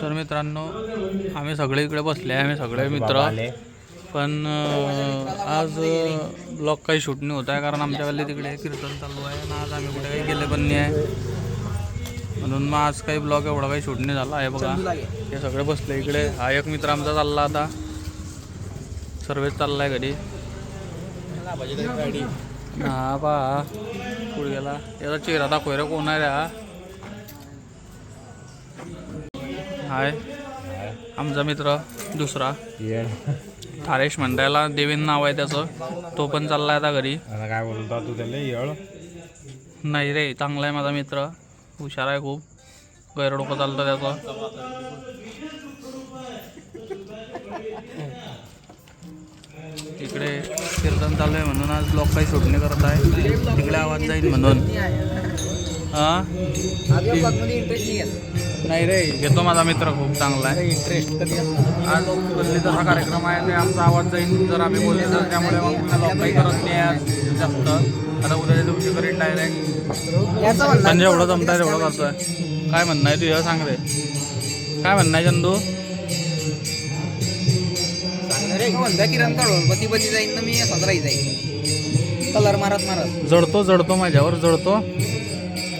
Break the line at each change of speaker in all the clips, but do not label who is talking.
तर मित्रांनो आम्ही सगळे इकडे बसले आहे, आम्ही सगळे मित्र. पण आज ब्लॉग काही शूट नाही होत आहे कारण आमच्या गल्ली तिकडे कीर्तन चालू आहे आणि आज आम्ही कुठे काही गेले पण नाही आहे, म्हणून मग आज काही ब्लॉग एवढा काही शूट नाही झाला आहे. बघा हे सगळे बसले इकडे. हा एक मित्र आमचा चालला आता सर्वेच चालला आहे घरी. हा पहा पुढे गेला, याचा चेहरा दाखव रे, कोण आहे रे हा? हाय आमचा मित्र दुसरा थारेश म्हणतायला, देवेन नाव आहे त्याचं. तो पण चाललाय आता घरी.
काय बोलतो तू त्याला?
नाही रे, चांगला आहे माझा मित्र, हुशार आहे खूप, गैरडोकं चालतं त्याचं. तिकडे कीर्तन चालू आहे म्हणून आज ब्लॉग काही शूट नाही करत आहे, तिकडे आवाज जाईल म्हणून. हां नाही रे, घेतो माझा मित्र खूप चांगला आहे. इंटरेस्ट आज गल्लीचा हा कार्यक्रम आहे, ते आमचा आवाज जाईल जर आम्ही बोलले तर, त्यामुळे मग ब्लॉग काही करत नाही आज जास्त. आता उद्याच्या दिवशी करेन डायरेक्ट. म्हणजे एवढं जमताय तेवढं करतोय. काय म्हणणं आहे तुझं सांग रे, काय म्हणणं आहे चंदू?
किरण काढून बती बती जाईन ना मी, सदराही जाईल कलर मारत मारत.
जडतो माझ्यावर जडतो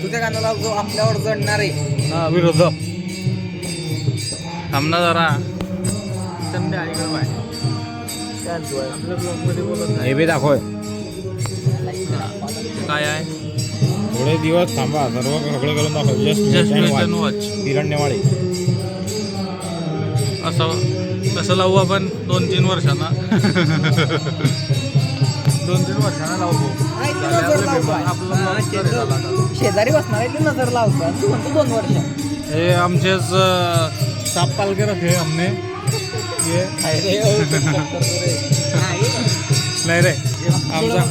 तुझ्या कानाला जो आपल्यावर जडणार आहे.
हा विरोध थांबना जरा. चंदे ऐकलं बाय आपल्या ब्लॉगमध्ये बोलत नाही.
हे बी दाखव.
काय आहे?
थोडे दिवस थांबा, सर्व सगळं करून दाखव.
जस्ट वॉच
किरण नेवाळे
असं कसं लावू आपण 2-3 वर्षांना. 2-3 वर्षांना लावू.
शेजारी बसणार आहे ते नजर लावतो. तू म्हणतो 2 वर्ष.
हे आमचेच साप पाल के रखे हमने ये. नाही रे, आमचा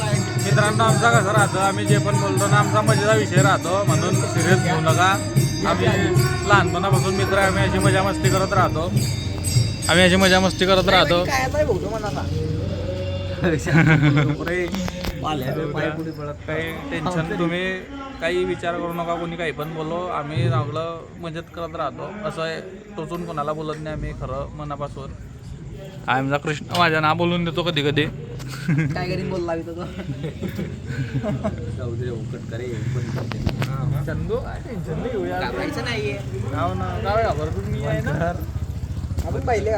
मित्रांनो आमचा कसं राहतं, आम्ही जे पण बोलतो ना आमचा मजेचा विषय राहतो, म्हणून सिरियस घेऊ नका. आम्ही लहानपणापासून मित्र आहे, आम्ही अशी मजा मस्ती करत राहतो.
काय बघतो मनाला
काही टेन्शन तुम्ही काही विचार करू नका. कोणी काही पण बोलो, आम्ही चांगलं मजेत करत राहतो. असं आहे, टोचून कोणाला बोलत नाही आम्ही, खरं मनापासून. आमचा कृष्ण माझ्या ना बोलून देतो कधी कधी.
काय करीन बोलला
चंदू टेन्शन नाही घेऊया.
नाहीये
नाव ना काय घाबरतो मी आहे ना.
आपण पहिले